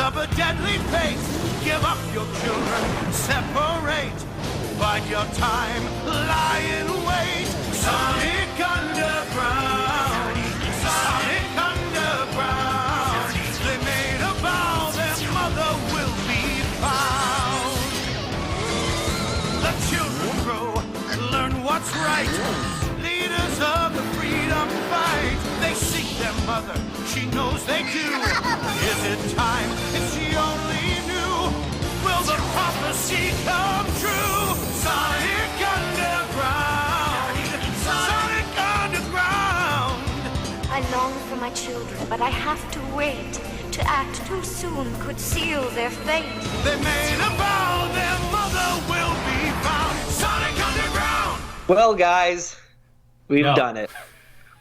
of a deadly fate. Give up your children, separate. Bide your time, lie in wait. Sonic Underground, Sonic Underground. They made a vow their mother will be found. The children grow, learn what's right. Leaders of the freedom fight. They seek their mother, she knows they do. Is it time? If she only knew. Will the prophecy come true? Sonic Underground, Sonic Underground. I long for my children, but I have to wait. To act too soon could seal their fate. They made a vow their mother will be found. Sonic Underground. Well, guys, we've done it.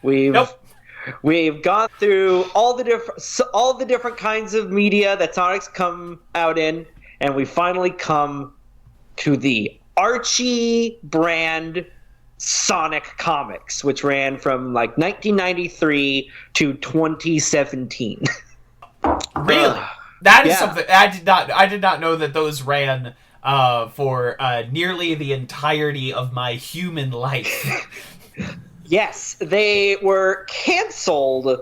We've gone through all the different kinds of media that Sonic's come out in, and we finally come to the Archie brand Sonic comics, which ran from like 1993 to 2017. Really? That is something I did not know that those ran for nearly the entirety of my human life. Yes, they were canceled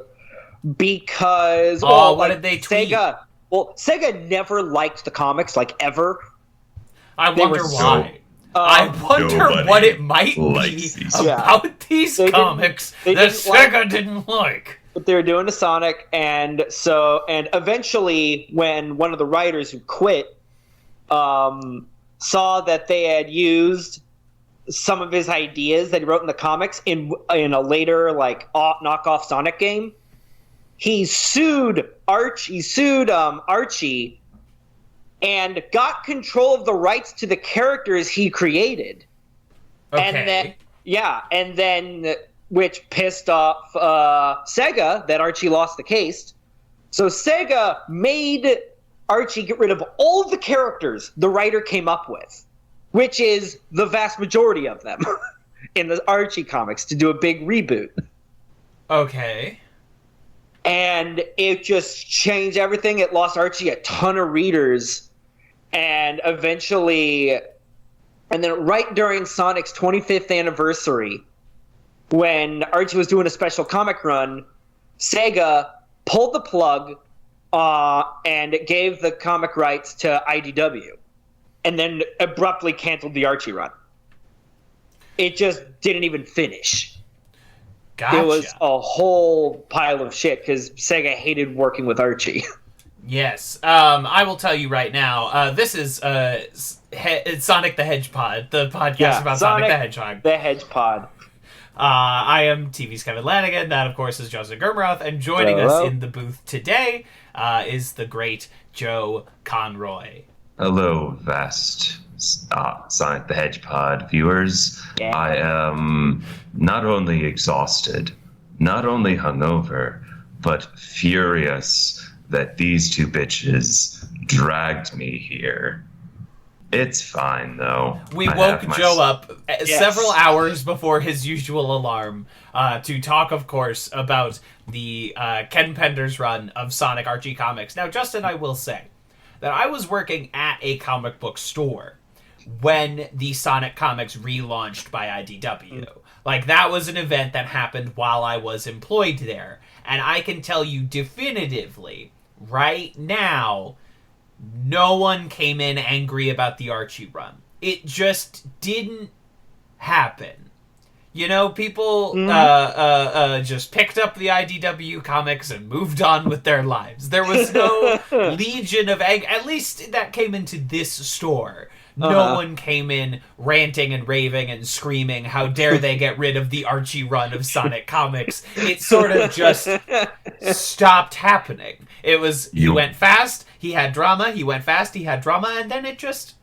because what did they tweet? Sega never liked the comics, like, ever. I wonder why. I wonder what it might be about these comics that Sega didn't like. But they were doing to Sonic, and eventually, when one of the writers who quit saw that they had used some of his ideas that he wrote in the comics in a later knockoff Sonic game, he sued Archie and got control of the rights to the characters he created. Okay. And then which pissed off Sega that Archie lost the case. So Sega made Archie get rid of all of the characters the writer came up with, which is the vast majority of them in the Archie comics, to do a big reboot. Okay. And it just changed everything. It lost Archie a ton of readers. And eventually, and then right during Sonic's 25th anniversary, when Archie was doing a special comic run, Sega pulled the plug and gave the comic rights to IDW. And then abruptly canceled the Archie run. It just didn't even finish. Gotcha. It was a whole pile of shit because Sega hated working with Archie. Yes. I will tell you right now, this is Sonic the HEDGEPod, the podcast about Sonic the Hedgehog. The HEDGEPod. I am TV's Kevin Lanigan. That, of course, is Joseph Gurmroth. And joining us in the booth today is the great Joe Konroy. Hello, vast Sonic the HEDGEPod viewers. Yeah. I am not only exhausted, not only hungover, but furious that these two bitches dragged me here. It's fine, though. We woke Joe up several hours before his usual alarm to talk, of course, about the Ken Penders run of Sonic Archie comics. Now, Justin, I will say that I was working at a comic book store when the Sonic comics relaunched by IDW. Like, that was an event that happened while I was employed there. And I can tell you definitively, right now, no one came in angry about the Archie run. It just didn't happen. You know, people just picked up the IDW comics and moved on with their lives. There was no legion of anger. At least that came into this store. No one came in ranting and raving and screaming, how dare they get rid of the Archie run of Sonic comics. It sort of just stopped happening. It was, he went fast, he had drama, he went fast, he had drama, and then it just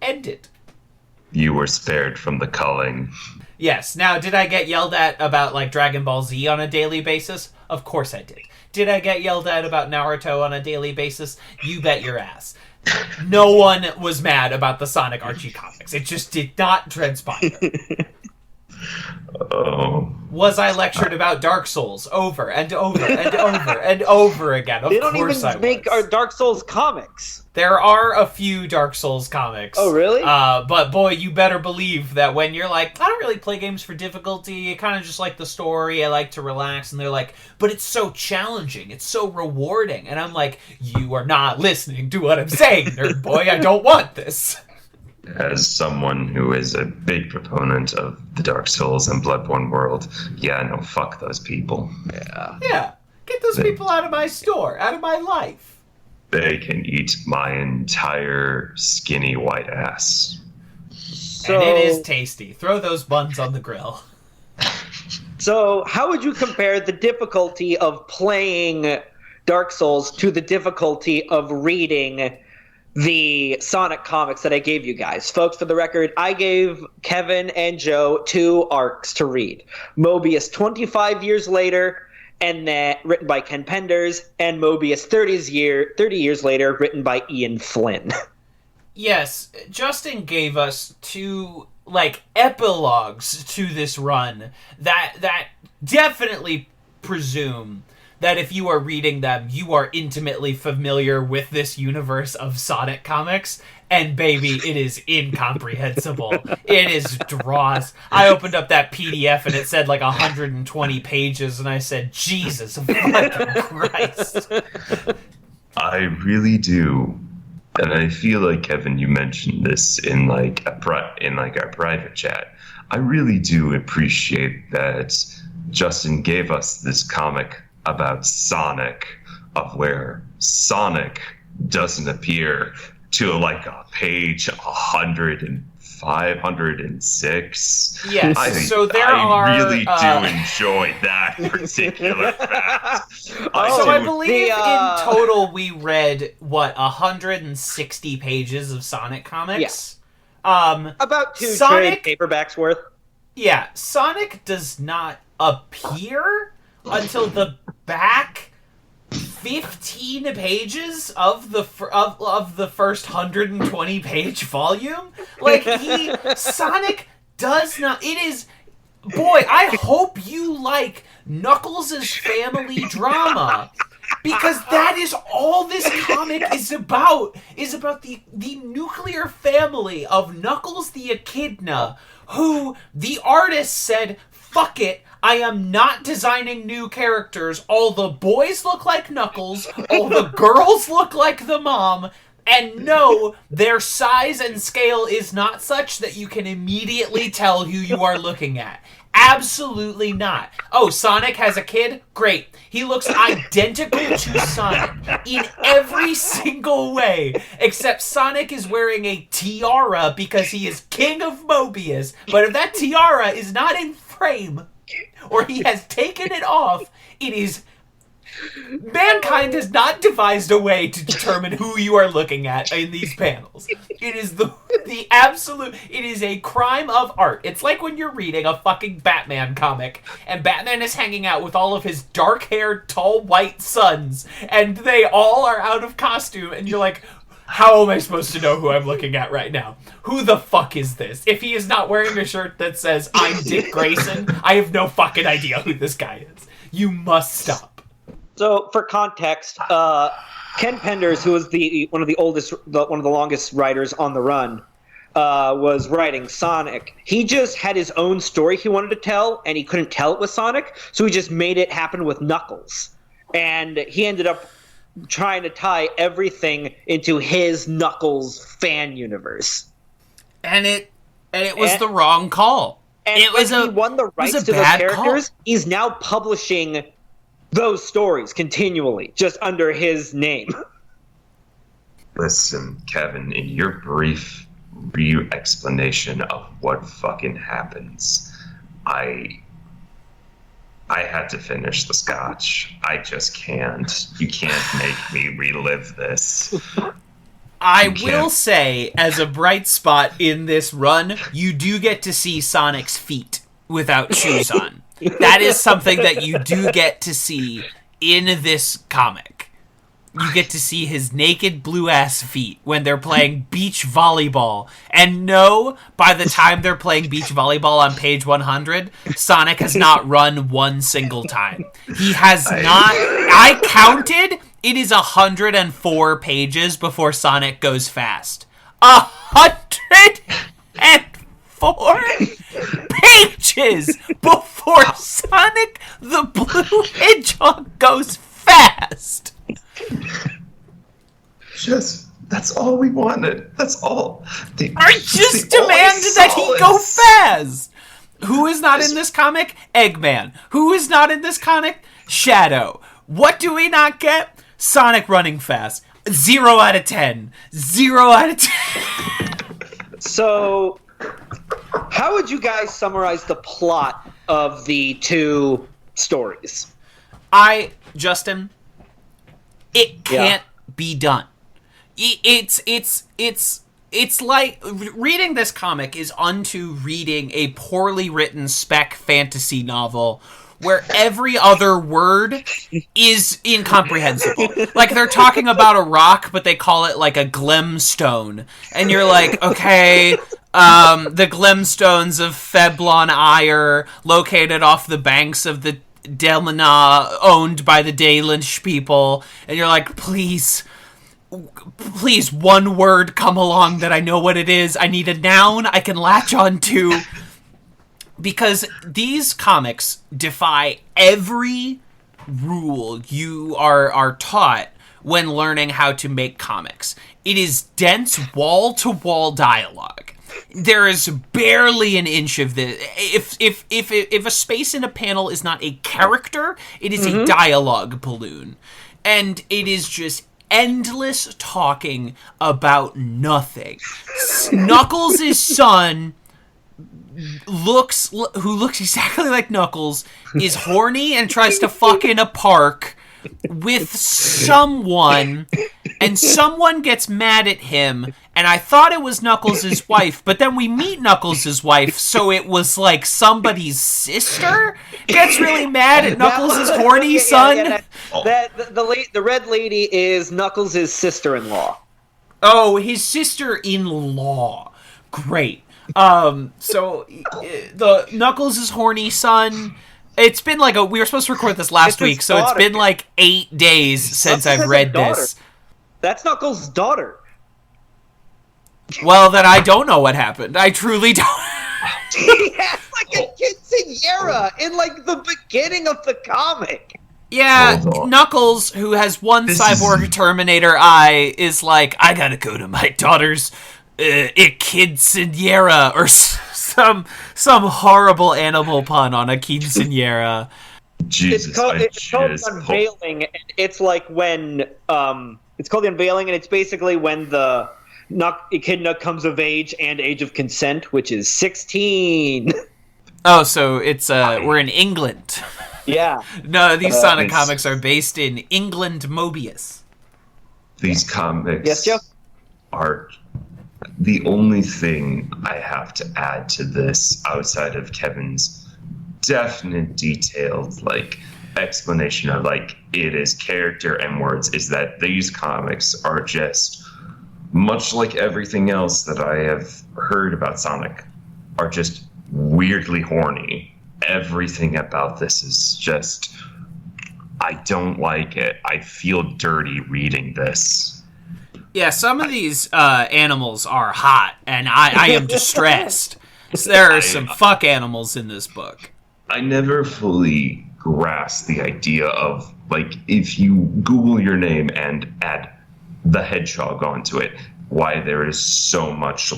ended. You were spared from the culling. Yes. Now, did I get yelled at about, like, Dragon Ball Z on a daily basis? Of course I did. Did I get yelled at about Naruto on a daily basis? You bet your ass. No one was mad about the Sonic Archie comics. It just did not transpire. was I lectured about Dark Souls over and over and over and over again. Of They don't course even I make was. our Dark Souls comics. There are a few Dark Souls comics. Oh, really? But boy, you better believe that when you're like, I don't really play games for difficulty, I kind of just like the story, I like to relax, and they're like, but it's so challenging, it's so rewarding. And I'm like, you are not listening to what I'm saying, nerd boy, I don't want this. As someone who is a big proponent of the Dark Souls and Bloodborne world, yeah, no, fuck those people. Yeah, get those people out of my store, out of my life. They can eat my entire skinny white ass. So, And it is tasty. Throw those buns on the grill. So, how would you compare the difficulty of playing Dark Souls to the difficulty of reading the Sonic comics that I gave you guys? Folks, for the record, I gave Kevin and Joe 2 arcs to read. Mobius 25 years later, and then written by Ken Penders, and Mobius 30 years later, written by Ian Flynn. Yes, Justin gave us 2 epilogues to this run that definitely presume that if you are reading them, you are intimately familiar with this universe of Sonic comics. And baby, it is incomprehensible. It is dross. I opened up that PDF and it said 120 pages, and I said, Jesus fucking Christ. I really do. And I feel like, Kevin, you mentioned this in our private chat. I really do appreciate that Justin gave us this comic about Sonic, of where Sonic doesn't appear to a page 100 and 506. Yes, I really do enjoy that particular fact. I believe in total we read 160 pages of Sonic comics. Yeah. About 2 Sonic, trade paperbacks worth. Yeah, Sonic does not appear until the back 15 pages of the first 120 page volume. Sonic does not. It is, boy, I hope you like Knuckles' family drama, because that is all this comic is about the nuclear family of Knuckles the Echidna, who the artist said, fuck it, I am not designing new characters. All the boys look like Knuckles. All the girls look like the mom. And no, their size and scale is not such that you can immediately tell who you are looking at. Absolutely not. Oh, Sonic has a kid? Great. He looks identical to Sonic in every single way, except Sonic is wearing a tiara because he is king of Mobius. But if that tiara is not in frame, or he has taken it off, it is... Mankind has not devised a way to determine who you are looking at in these panels. It is the absolute... It is a crime of art. It's like when you're reading a fucking Batman comic, and Batman is hanging out with all of his dark-haired, tall, white sons, and they all are out of costume, and you're like... How am I supposed to know who I'm looking at right now? Who the fuck is this? If he is not wearing a shirt that says, I'm Dick Grayson, I have no fucking idea who this guy is. You must stop. So, for context, Ken Penders, who was one of the longest writers on the run, was writing Sonic. He just had his own story he wanted to tell, and he couldn't tell it with Sonic, so he just made it happen with Knuckles. And he ended up trying to tie everything into his Knuckles fan universe. And it was the wrong call. And he won the rights to those characters, he's now publishing those stories continually, just under his name. Listen, Kevin, in your brief explanation of what fucking happens, I had to finish the scotch. I just can't. You can't make me relive this. I will say, as a bright spot in this run, you do get to see Sonic's feet without shoes on. That is something that you do get to see in this comic. you get to see his naked blue-ass feet when they're playing beach volleyball. And no, by the time they're playing beach volleyball on page 100, Sonic has not run one single time. He has not... I counted, it is 104 pages before Sonic goes fast. 104 pages before Sonic the Blue Hedgehog goes fast. That's all we wanted. That's all. I just demanded that he go fast. Who is not in this comic? Eggman. Who is not in this comic? Shadow. What do we not get? Sonic running fast. 0 out of 10. 0 out of 10. So, how would you guys summarize the plot of the two stories? Justin, it can't be done. It's like reading this comic is unto reading a poorly written spec fantasy novel where every other word is incomprehensible. Like, they're talking about a rock, but they call it, like, a glemstone. And you're like, okay, the glemstones of Feblon Ire, located off the banks of the Delmana, owned by the Dalish people. And you're like, please, one word come along that I know what it is. I need a noun I can latch on to. Because these comics defy every rule you are taught when learning how to make comics. It is dense wall-to-wall dialogue. There is barely an inch of this. If a space in a panel is not a character, it is a dialogue balloon. And it is just endless talking about nothing. Knuckles' son... who looks exactly like Knuckles, is horny and tries to fuck in a park with someone, and someone gets mad at him, and I thought it was Knuckles' wife, but then we meet Knuckles' wife, so it was like somebody's sister gets really mad at Knuckles' horny son. The red lady is Knuckles' sister-in-law. Oh, his sister-in-law. Great. So the Knuckles' horny son. It's been like we were supposed to record this last week, so it's been like 8 days since I've read this. That's Knuckles' daughter. Well, then I don't know what happened. I truly don't. He has like a quinceañera in like the beginning of the comic. Yeah, Knuckles, who has one cyborg Terminator eye, is like, I gotta go to my daughter's quinceañera, or some horrible animal pun on a quinceañera. Jesus, it's called the unveiling. And it's like when it's called the unveiling, and it's basically when the echidna comes of age and age of consent, which is 16. Oh, so it's we're in England. Yeah. No, these Sonic comics are based in England, Mobius. These comics, yes, Joe, are the only thing I have to add to this outside of Kevin's definite detailed explanation of it is character and words, is that these comics are just, much like everything else that I have heard about Sonic, are just weirdly horny. Everything about this is just, I don't like it. I feel dirty reading this. Yeah, some of these animals are hot, and I am distressed. There are some fuck animals in this book. I never fully grasped the idea of, if you Google your name and add the hedgehog onto it, why there is so much,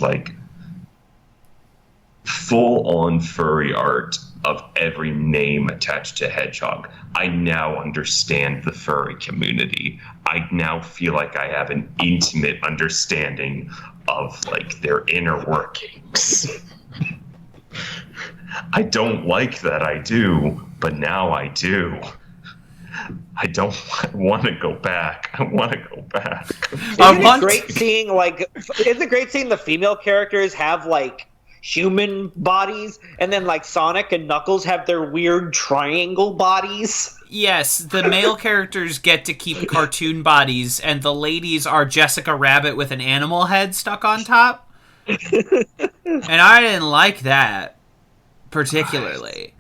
full-on furry art of every name attached to hedgehog. I now understand the furry community. I now feel like I have an intimate understanding of their inner workings. I don't like that I do, but now I do. I don't want to go back. I want to go back. Isn't it great seeing the female characters have human bodies, and then like Sonic and Knuckles have their weird triangle bodies. Yes, the male characters get to keep cartoon bodies, and the ladies are Jessica Rabbit with an animal head stuck on top. And I didn't like that particularly.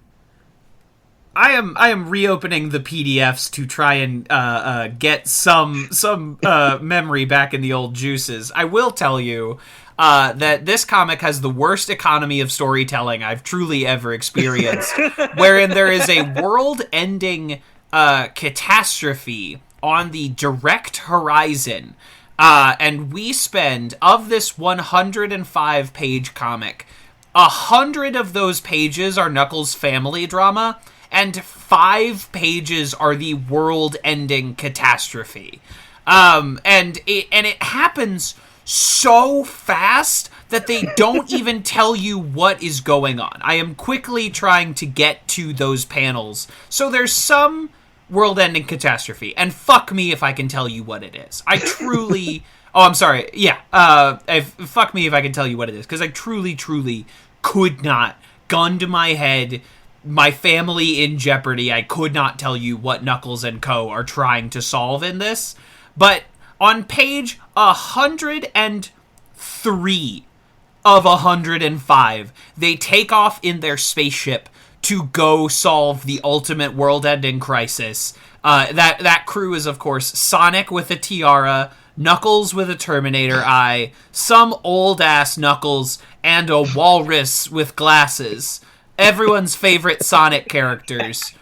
I am reopening the PDFs to try and get some memory back in the old juices. I will tell you that this comic has the worst economy of storytelling I've truly ever experienced, wherein there is a world-ending catastrophe on the direct horizon, and we spend, of this 105-page comic, 100 of those pages are Knuckles' family drama, and 5 pages are the world-ending catastrophe. And it happens so fast that they don't even tell you what is going on. I am quickly trying to get to those panels. So there's some world-ending catastrophe, and fuck me if I can tell you what it is. I truly... oh, I'm sorry. Yeah, fuck me if I can tell you what it is, because I truly could not, gun to my head, my family in jeopardy, I could not tell you what Knuckles and Co. are trying to solve in this. But on page 103 of 105, they take off in their spaceship to go solve the ultimate world-ending crisis. That crew is, of course, Sonic with a tiara, Knuckles with a Terminator eye, some old-ass Knuckles, and a walrus with glasses. Everyone's favorite Sonic characters.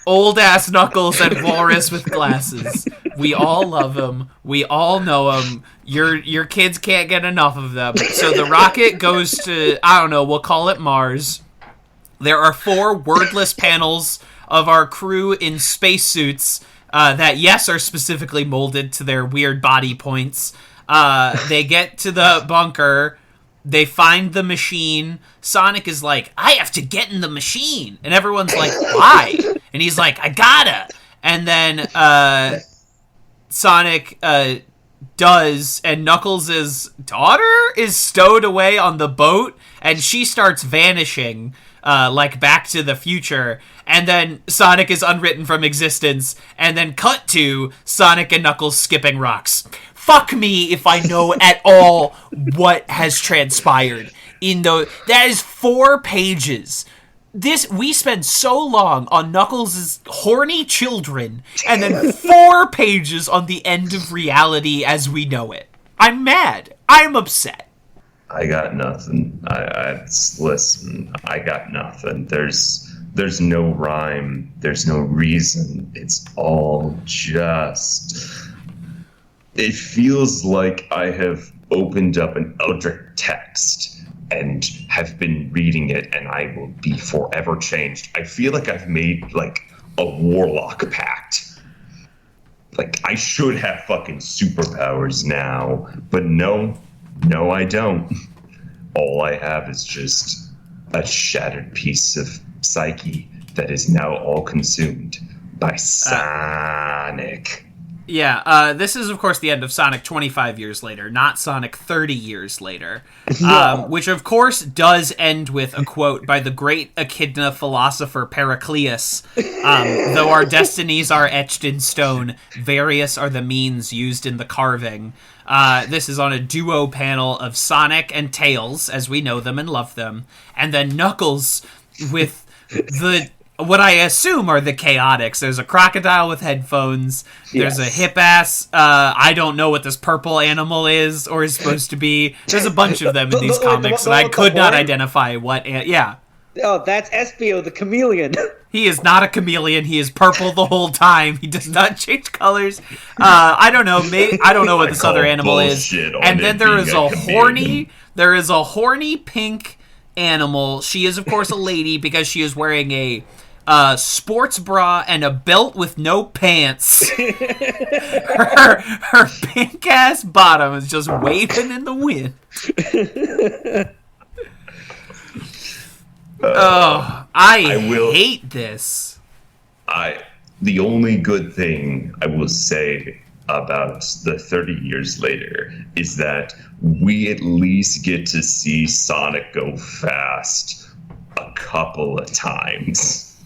Old-ass Knuckles and walrus with glasses. We all love them. We all know them. Your kids can't get enough of them. So the rocket goes to, I don't know, we'll call it Mars. There are 4 wordless panels of our crew in spacesuits that, yes, are specifically molded to their weird body points. They get to the bunker. They find the machine. Sonic is like, I have to get in the machine. And everyone's like, why? And he's like, I gotta. And then Sonic does, and Knuckles' daughter is stowed away on the boat, and she starts vanishing, like Back to the Future. And then Sonic is unwritten from existence, and then cut to Sonic and Knuckles skipping rocks. Fuck me if I know at all what has transpired in those. That is 4 pages. We spend so long on Knuckles' horny children, and then 4 pages on the end of reality as we know it. I'm mad. I'm upset. I got nothing. Listen, I got nothing. There's no rhyme. There's no reason. It's all just... It feels like I have opened up an Eldritch text and have been reading it, and I will be forever changed. I feel like I've made, like, a warlock pact. Like, I should have fucking superpowers now, but no, I don't. All I have is just a shattered piece of psyche that is now all consumed by Sonic. Yeah, this is, of course, the end of Sonic 25 years later, not Sonic 30 years later, which, of course, does end with a quote by the great Echidna philosopher Pericleus. Though our destinies are etched in stone, various are the means used in the carving. This is on a duo panel of Sonic and Tails, as we know them and love them, and then Knuckles with what I assume are the chaotics. There's a crocodile with headphones. There's a hip-ass, I don't know what this purple animal is or is supposed to be. There's a bunch of them in these comics, and I could not identify what... Oh, that's Espio, the chameleon. He is not a chameleon. He is purple the whole time. He does not change colors. I don't know. I don't know what this other animal is. And then there is a horny pink animal. She is, of course, a lady because she is wearing a sports bra and a belt with no pants. her pink ass bottom is just waving in the wind. I hate this. The only good thing I will say about the 30 years later is that we at least get to see Sonic go fast a couple of times.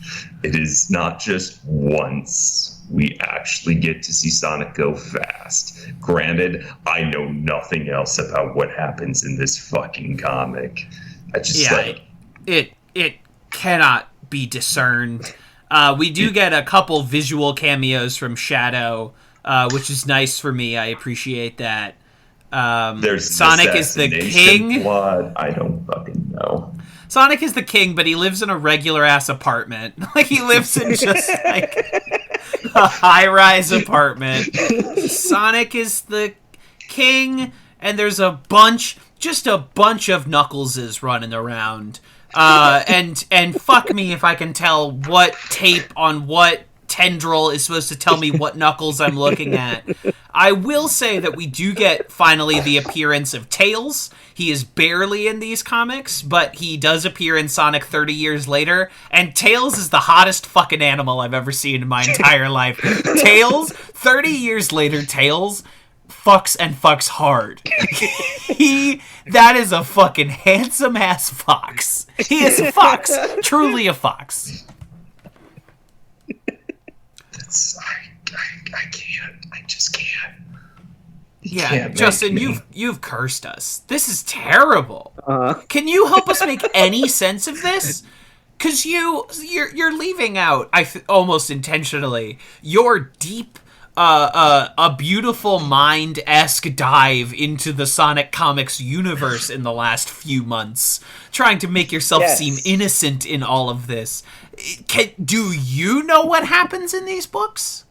It is not just once we actually get to see Sonic go fast. Granted, I know nothing else about what happens in this fucking comic. It cannot be discerned. We do get a couple visual cameos from Shadow, which is nice for me. I appreciate that. There's Sonic is the king. Plot. I don't fucking know. Sonic is the king, but he lives in a regular-ass apartment. Like, he lives in just, like, a high-rise apartment. Sonic is the king, and there's a bunch of Knuckleses running around. And fuck me if I can tell what tape on what tendril is supposed to tell me what Knuckles I'm looking at. I will say that we do get finally the appearance of Tails. He is barely in these comics, but he does appear in Sonic 30 years later, and Tails is the hottest fucking animal I've ever seen in my entire life. Tails, 30 years later, Tails fucks hard. That is a fucking handsome ass fox. He is a fox, truly a fox. I can't. I just can't. Yeah, Justin, you've cursed us. This is terrible. Can you help us make any sense of this? Because you're leaving out, almost intentionally, your deep, a beautiful mind-esque dive into the Sonic Comics universe in the last few months, trying to make yourself seem innocent in all of this. Do you know what happens in these books?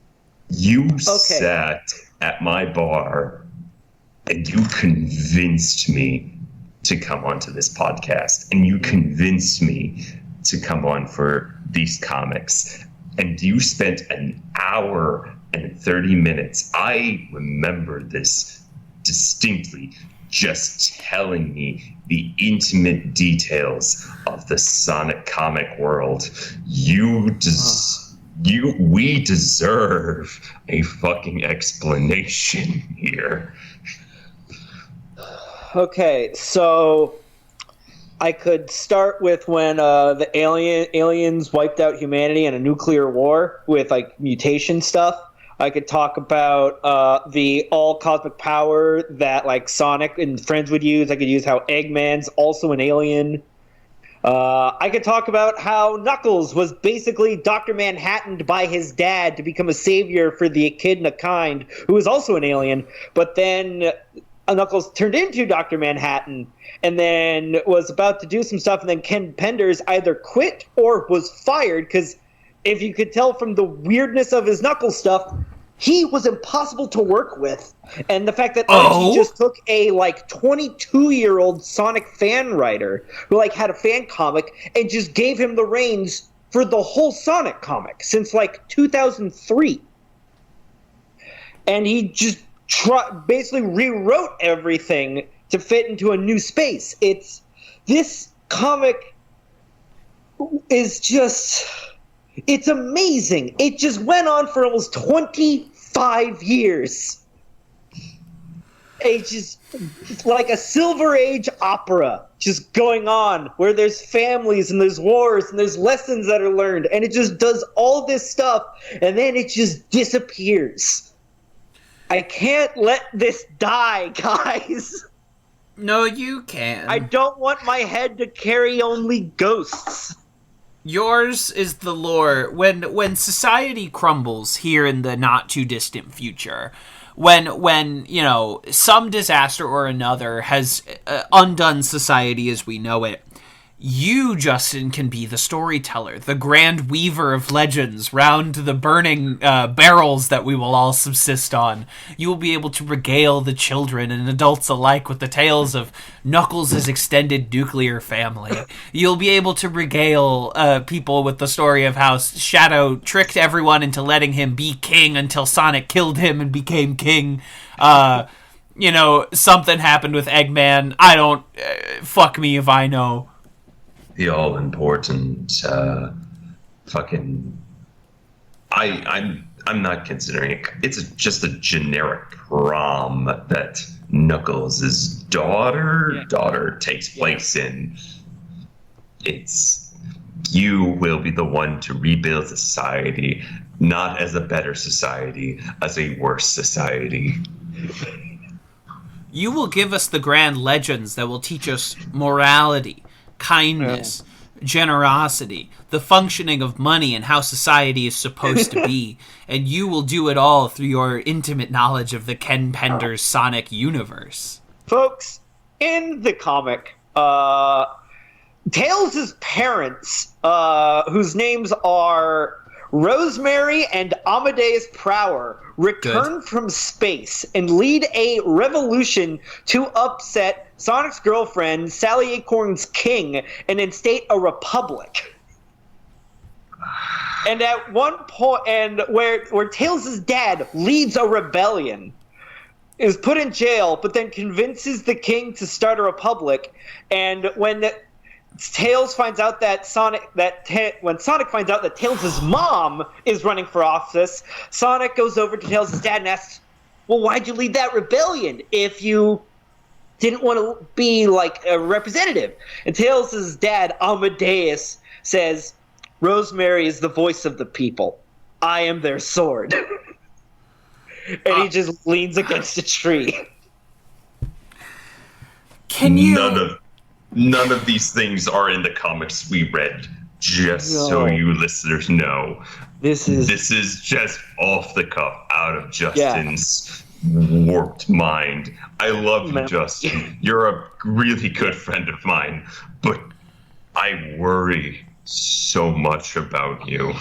You sat at my bar and you convinced me to come onto this podcast, and you convinced me to come on for these comics, and you spent an hour and 30 minutes. I remember this distinctly, just telling me the intimate details of the Sonic comic world. We deserve a fucking explanation here. Okay, so I could start with when the aliens wiped out humanity in a nuclear war with like mutation stuff. I could talk about the all cosmic power that like Sonic and friends would use. I could use how Eggman's also an alien. I could talk about how Knuckles was basically Dr. Manhattaned by his dad to become a savior for the echidna kind, who was also an alien. But then Knuckles turned into Dr. Manhattan and then was about to do some stuff, and then Ken Penders either quit or was fired, because if you could tell from the weirdness of his Knuckles stuff, he was impossible to work with. And the fact that Archie just took a like 22-year-old Sonic fan writer who like had a fan comic and just gave him the reins for the whole Sonic comic since like 2003. And he just basically rewrote everything to fit into a new space. This comic is just... It's amazing. It just went on for almost 25 years. It's just like a Silver Age opera just going on, where there's families and there's wars and there's lessons that are learned, and it just does all this stuff, and then it just disappears. I can't let this die, guys. No, you can. I don't want my head to carry only ghosts. Yours is the lore. When society crumbles here in the not too distant future, when you know some disaster or another has undone society as we know it, you, Justin, can be the storyteller, the grand weaver of legends round the burning barrels that we will all subsist on. You will be able to regale the children and adults alike with the tales of Knuckles' extended nuclear family. You'll be able to regale people with the story of how Shadow tricked everyone into letting him be king until Sonic killed him and became king. You know, something happened with Eggman. I don't... fuck me if I know. The all-important fucking... I'm I'm not considering it. It's just a generic prom that Knuckles' daughter takes place in. You will be the one to rebuild society, not as a better society, as a worse society. You will give us the grand legends that will teach us morality, kindness, generosity, the functioning of money and how society is supposed to be, and you will do it all through your intimate knowledge of the Ken Penders Sonic universe. Folks, in the comic, Tails' parents, whose names are Rosemary and Amadeus Prower, return from space and lead a revolution to upset Sonic's girlfriend, Sally Acorn's king, and instate a republic. And at one point, and where Tails' dad leads a rebellion, is put in jail, but then convinces the king to start a republic. And when Tails finds out that when Sonic finds out that Tails' mom is running for office, Sonic goes over to Tails' dad and asks, "Well, why'd you lead that rebellion if you didn't want to be like a representative?" And Tails' dad, Amadeus, says, "Rosemary is the voice of the people. I am their sword." And he just leans against a tree. Can you... None of these things are in the comics we read, just so you listeners know. This is just off the cuff, out of Justin's warped mind. I love you, Justin. You're a really good friend of mine, but I worry so much about you.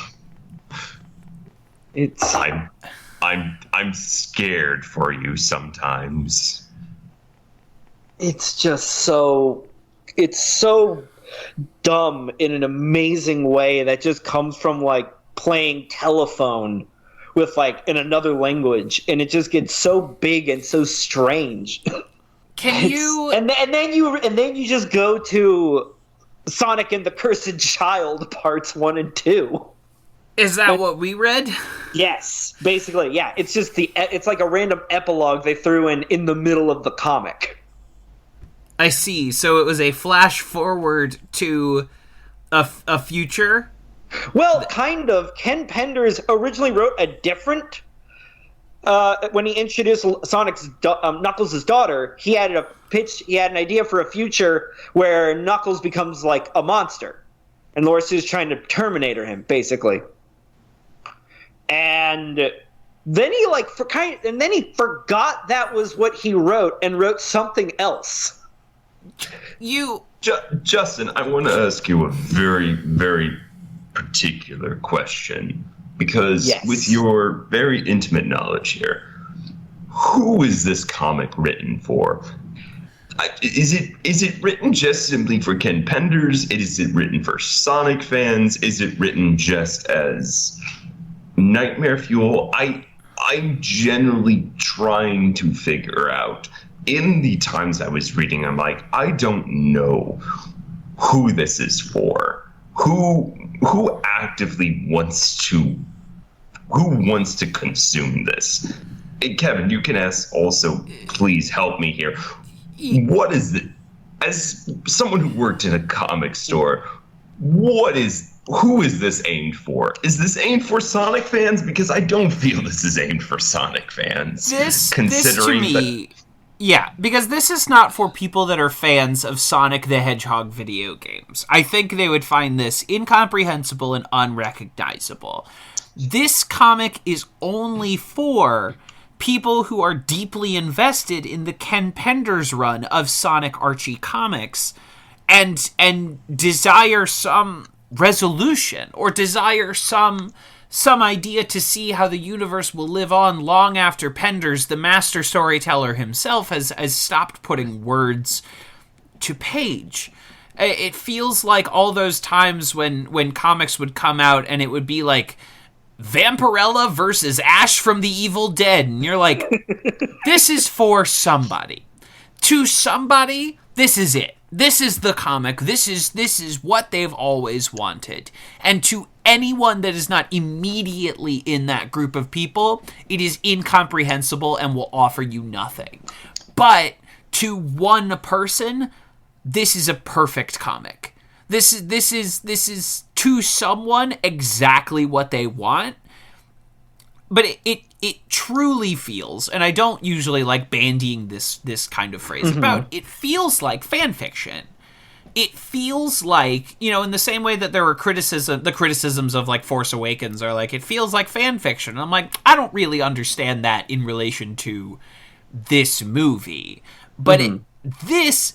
I'm scared for you sometimes. It's just so dumb in an amazing way that just comes from like playing telephone with like in another language, and it just gets so big and so strange. And then you just go to Sonic and the Cursed Child parts 1 and 2. Is that what we read? Yes, basically, yeah. It's just it's like a random epilogue they threw in the middle of the comic. I see. So it was a flash forward to a future? Well, kind of. Ken Penders originally wrote a different... when he introduced Sonic's Knuckles' daughter, he had an idea for a future where Knuckles becomes like a monster. And Laura Sue's trying to terminate him, basically. And then he forgot that was what he wrote and wrote something else. Justin, I want to ask you a very, very particular question, because with your very intimate knowledge here, who is this comic written for? Is it written just simply for Ken Penders? Is it written for Sonic fans? Is it written just as nightmare fuel? I'm generally trying to figure out. In the times I was reading, I'm like, I don't know who this is for. Who actively wants to consume this? And Kevin, you can also please help me here. What is it? As someone who worked in a comic store, who is this aimed for? Is this aimed for Sonic fans? Because I don't feel this is aimed for Sonic fans. This to me... Yeah, because this is not for people that are fans of Sonic the Hedgehog video games. I think they would find this incomprehensible and unrecognizable. This comic is only for people who are deeply invested in the Ken Penders run of Sonic Archie comics and desire some resolution or desire some idea to see how the universe will live on long after Penders, the master storyteller himself, has stopped putting words to page. It feels like all those times when comics would come out and it would be like Vampirella versus Ash from the Evil Dead, and you're like, this is for somebody. To somebody, this is it. This is the comic. This is what they've always wanted. And to anyone that is not immediately in that group of people, it is incomprehensible and will offer you nothing. But to one person, this is a perfect comic. This is to someone exactly what they want. But it truly feels, and I don't usually like bandying this kind of phrase about, it feels like fan fiction. It feels like, in the same way that there were the criticisms of, like, Force Awakens are like, it feels like fan fiction. And I'm like, I don't really understand that in relation to this movie. But this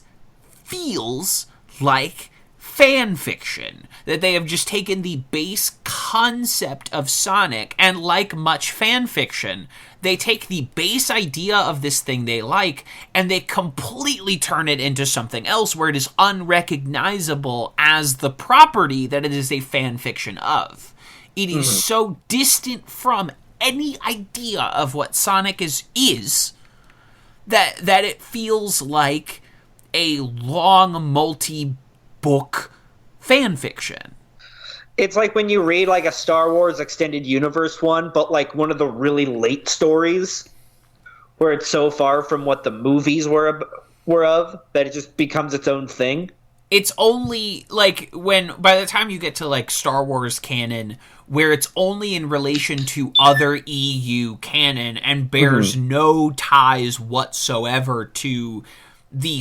feels like fan fiction. That they have just taken the base concept of Sonic, and like much fan fiction, they take the base idea of this thing they like, and they completely turn it into something else where it is unrecognizable as the property that it is a fan fiction of. It is so distant from any idea of what Sonic is that it feels like a long multi-book fan fiction. It's like when you read like a Star Wars extended universe one, but like one of the really late stories where it's so far from what the movies were of that it just becomes its own thing. It's only like by the time you get to like Star Wars canon, where it's only in relation to other EU canon and bears no ties whatsoever to the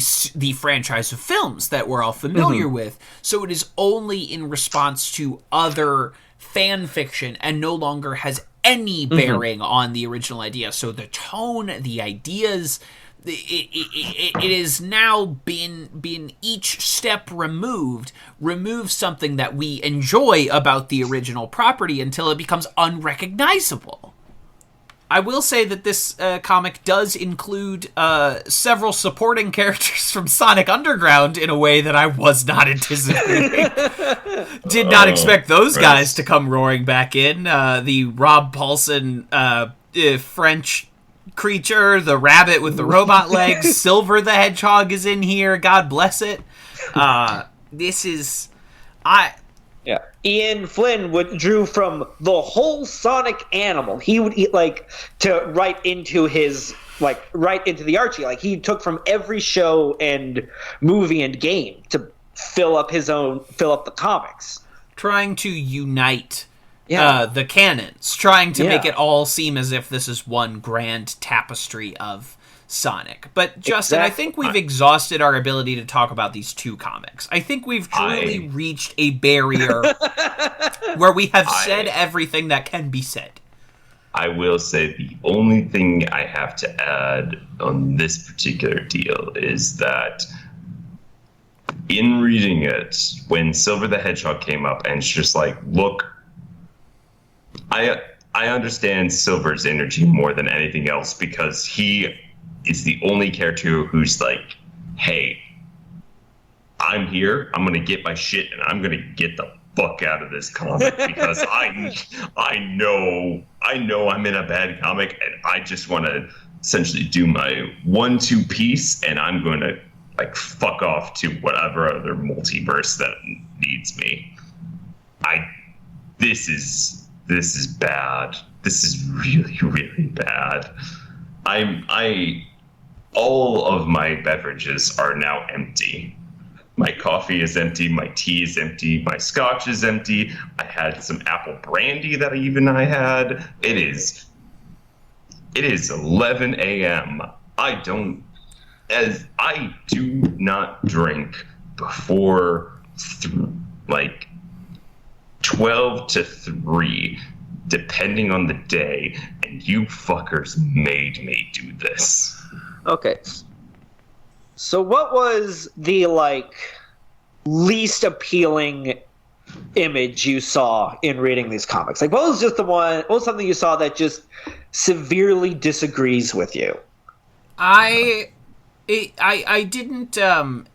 franchise of films that we're all familiar with. So it is only in response to other fan fiction and no longer has any bearing on the original idea. So the tone, the ideas, it is now been each step removed something that we enjoy about the original property until it becomes unrecognizable. I will say that this comic does include several supporting characters from Sonic Underground in a way that I was not anticipating. Did not expect those guys to come roaring back in. The Rob Paulson French creature, the rabbit with the robot legs, Silver the Hedgehog is in here. God bless it. This is... Yeah. Ian Flynn drew from the whole Sonic animal. He would write into the Archie. Like, he took from every show and movie and game to fill up the comics. Trying to unite the canons. Trying to make it all seem as if this is one grand tapestry of Sonic. But Justin, I think we've exhausted our ability to talk about these two comics. I think we've truly reached a barrier where we have said everything that can be said. I will say the only thing I have to add on this particular deal is that in reading it, when Silver the Hedgehog came up and it's just like, look, I understand Silver's energy more than anything else because he is the only character who's like, hey, I'm here, I'm gonna get my shit and I'm gonna get the fuck out of this comic because I know I'm in a bad comic and I just want to essentially do my 1-2 piece and I'm going to like fuck off to whatever other multiverse that needs me. This is bad. This is really, really bad. All of my beverages are now empty. My coffee is empty, my tea is empty, my scotch is empty. I had some apple brandy that I had. It is 11 a.m. I do not drink before 12 to 3, depending on the day, and you fuckers made me do this. Okay. So what was the least appealing image you saw in reading these comics? Like, what was something you saw that just severely disagrees with you? I didn't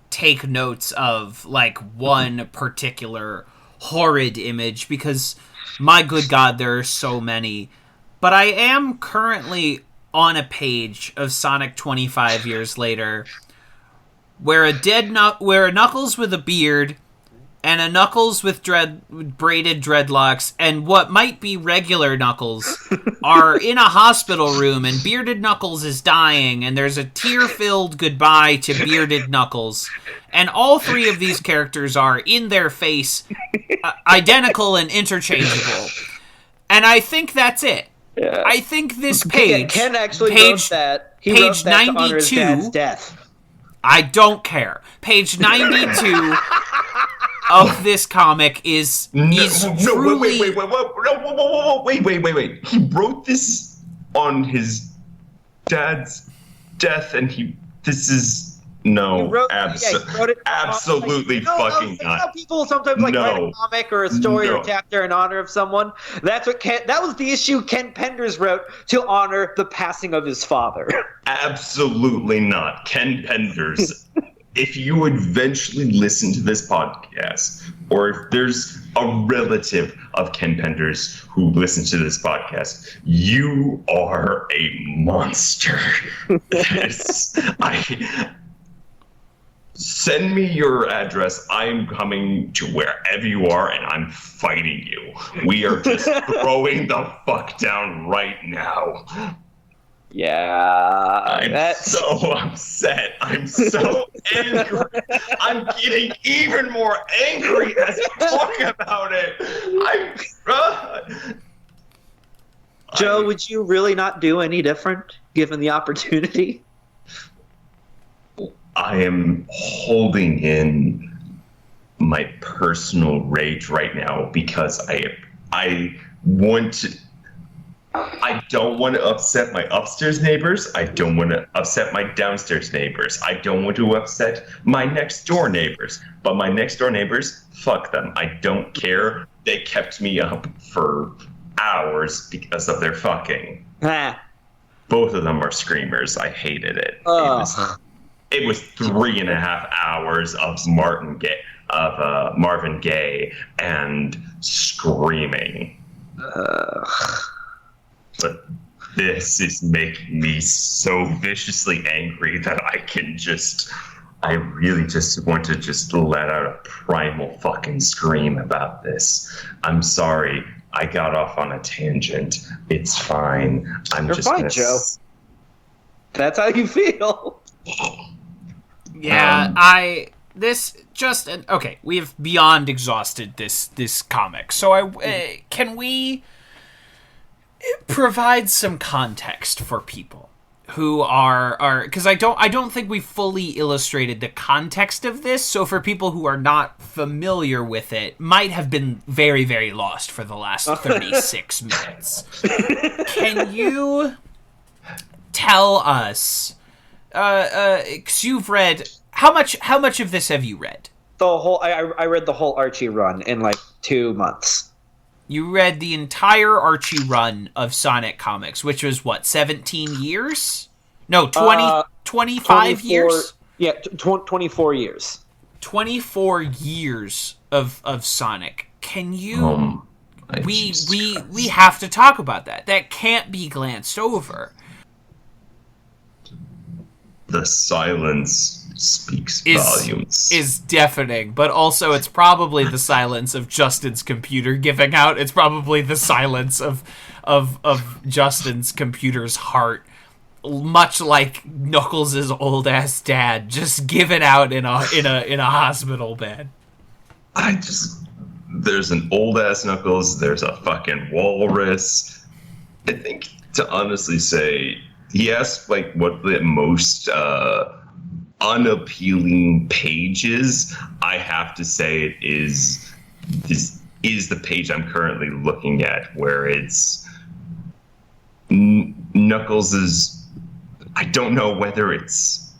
take notes of one particular horrid image because, my good God, there are so many. But I am currently on a page of Sonic 25 years later where Knuckles with a beard and a Knuckles with braided dreadlocks, and what might be regular Knuckles are in a hospital room, and Bearded Knuckles is dying, and there's a tear-filled goodbye to Bearded Knuckles. And all three of these characters are, in their face, identical and interchangeable. And I think that's it. Yeah. I think this page... Ken actually wrote that. He wrote page that to honor his 92... dad's death. I don't care. Page 92 of this comic is truly... Wait. He wrote this on his dad's death, and this is... No, absolutely fucking not. How people sometimes write a comic or a story or chapter in honor of someone. That's what that was the issue Ken Penders wrote to honor the passing of his father. Absolutely not. Ken Penders, if you eventually listen to this podcast, or if there's a relative of Ken Penders who listens to this podcast, you are a monster. Send me your address. I'm coming to wherever you are, and I'm fighting you. We are just throwing the fuck down right now. Yeah. I'm so upset. I'm so angry. I'm getting even more angry as I talk about it. Joe, would you really not do any different, given the opportunity? I am holding in my personal rage right now because I don't want to upset my upstairs neighbors. I don't want to upset my downstairs neighbors. I don't want to upset my next door neighbors. But my next door neighbors, fuck them. I don't care. They kept me up for hours because of their fucking. Both of them are screamers. I hated it. It was 3.5 hours of Marvin Gaye and screaming. But this is making me so viciously angry that I really just want to just let out a primal fucking scream about this. I'm sorry. I got off on a tangent. It's fine. You're fine, Joe. That's how you feel. Yeah, okay, we have beyond exhausted this comic. So can we provide some context for people who are because I don't think we fully illustrated the context of this. So for people who are not familiar with it, might have been very, very lost for the last 36 minutes. Can you tell us? 'Cause you've read how much of this have you read? The whole I read the whole Archie run in like 2 months. You read the entire Archie run of Sonic comics, which was what, 17 years? No, 25 years? Yeah, 24 years. 24 years of Sonic. Can you we have to talk about that. That can't be glanced over. The silence speaks volumes. Is deafening, but also it's probably the silence of Justin's computer giving out. It's probably the silence of Justin's computer's heart, much like Knuckles' old ass dad, just giving out in a hospital bed. There's an old ass Knuckles. There's a fucking walrus. I think to honestly say. He asked, like, what the most unappealing page is. I have to say it is the page I'm currently looking at, where it's Knuckles' I don't know whether it's...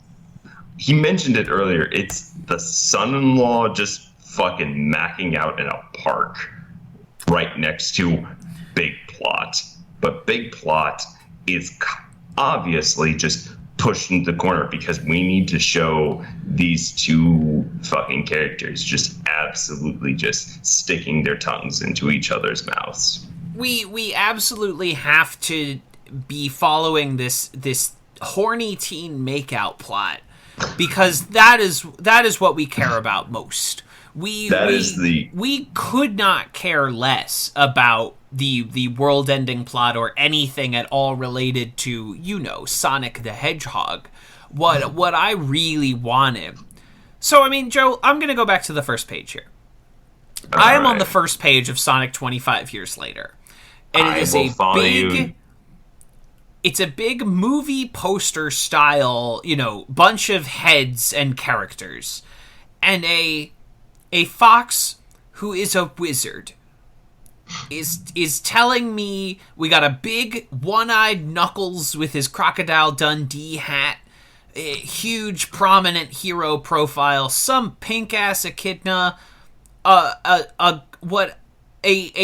He mentioned it earlier. It's the son-in-law just fucking macking out in a park right next to Big Plot. But Big Plot is obviously just pushed into the corner because we need to show these two fucking characters just absolutely just sticking their tongues into each other's mouths. We absolutely have to be following this horny teen makeout plot because that is what we care about most. We could not care less about the world-ending plot or anything at all related to, Sonic the Hedgehog. What I really wanted. So, I mean, Joe, I'm going to go back to the first page here. I am on the first page of Sonic 25 Years Later. And it is it's a big movie poster style, bunch of heads and characters. And a fox who is a wizard is telling me we got a big one-eyed Knuckles with his Crocodile Dundee hat, a huge prominent hero profile, some pink-ass echidna, a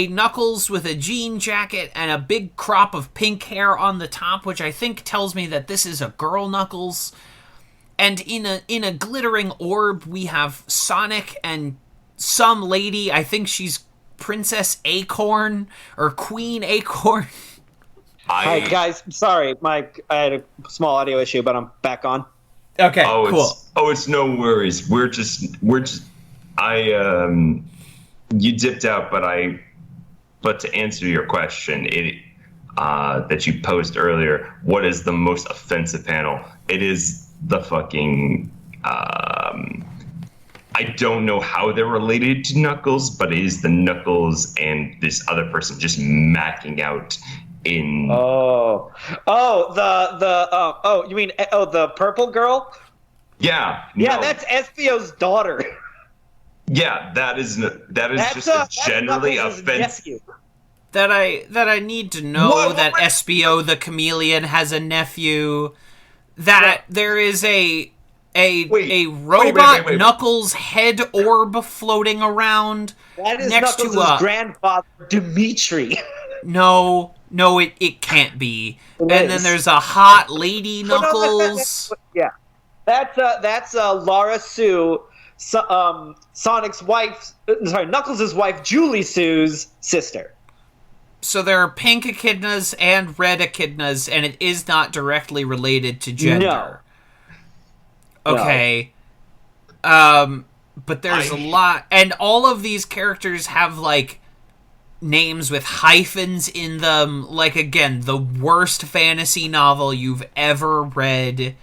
Knuckles with a jean jacket and a big crop of pink hair on the top, which I think tells me that this is a girl Knuckles. And in a glittering orb, we have Sonic and some lady. I think she's Princess Acorn or Queen Acorn. Hi guys, sorry, Mike. I had a small audio issue, but I'm back on. Okay, cool. It's no worries. You dipped out, but to answer your question, that you posed earlier, what is the most offensive panel? It is the fucking, I don't know how they're related to Knuckles, but it is the Knuckles and this other person just macking out in. You mean the purple girl? Yeah. Yeah, that's Espio's daughter. Yeah, that is just generally offensive. That I need to know that Espio the chameleon has a nephew. That there is a robot Knuckles head orb floating around. That is next Knuckles' to grandfather, Dimitri. No, it can't be. Then there's a hot lady Knuckles. That's Lara Sue. Sonic's wife, Knuckles' wife, Julie Sue's sister. So there are pink echidnas and red echidnas, and it is not directly related to gender. No. Okay. But there's a lot, and all of these characters have, names with hyphens in them. Again, the worst fantasy novel you've ever read.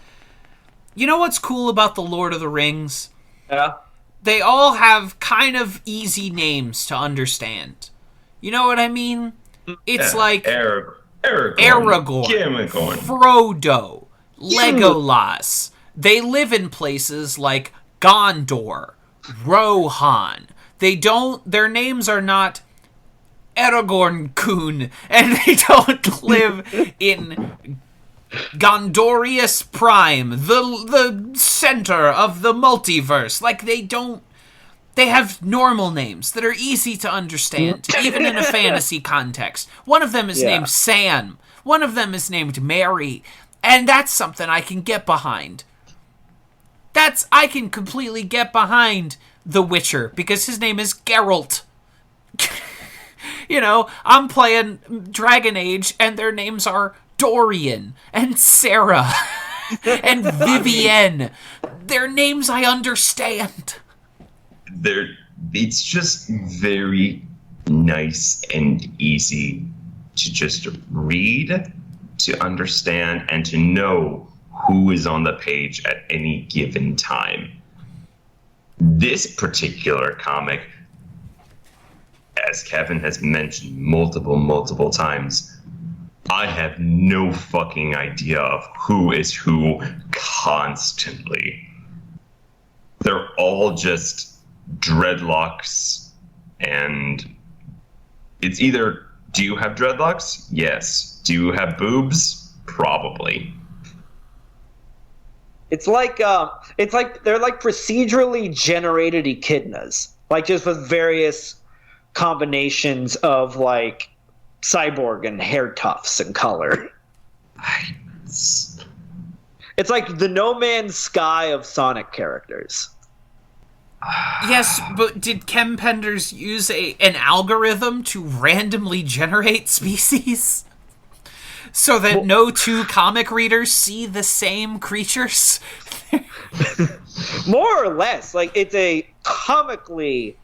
You know what's cool about The Lord of the Rings? Yeah. They all have kind of easy names to understand. You know what I mean? It's Aragorn, Frodo, Legolas. They live in places like Gondor, Rohan. Their names are not Aragorn Kun, and they don't live in Gondorius Prime, the center of the multiverse. They have normal names that are easy to understand, even in a fantasy context. One of them is named Sam. One of them is named Mary. And that's something I can get behind. I can completely get behind The Witcher, because his name is Geralt. I'm playing Dragon Age, and their names are Dorian and Sarah and Vivienne. Their names I understand. It's just very nice and easy to just read, to understand, and to know who is on the page at any given time. This particular comic, as Kevin has mentioned multiple times, I have no fucking idea of who is who constantly. They're all just dreadlocks, and it's either, do you have dreadlocks? Yes. Do you have boobs? Probably. It's like they're like procedurally generated echidnas, just with various combinations of cyborg and hair tufts and color. It's like the No Man's Sky of Sonic characters. Yes, but did Ken Penders use an algorithm to randomly generate species? So that no two comic readers see the same creatures? More or less, like it's a comically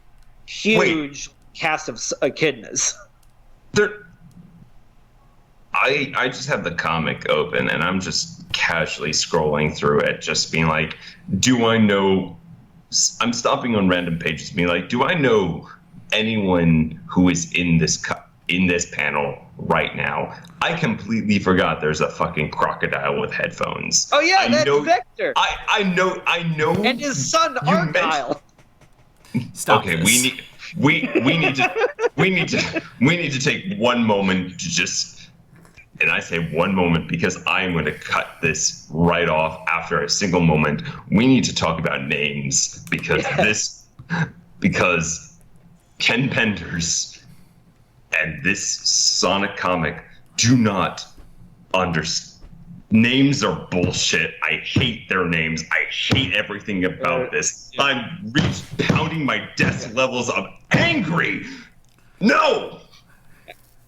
huge cast of echidnas. I just have the comic open and I'm just casually scrolling through it, just being like, do I know? I'm stopping on random pages, being like, do I know anyone who is in this panel right now? I completely forgot there's a fucking crocodile with headphones. Oh yeah, that's Vector. I know, and his son Argyle. Stop. Okay, this. we need to take one moment to just. And I say one moment because I am going to cut this right off after a single moment. We need to talk about names because because Ken Penders and this Sonic comic do not understand. Names are bullshit. I hate their names. I hate everything about this. I'm pounding my desk levels of angry. No!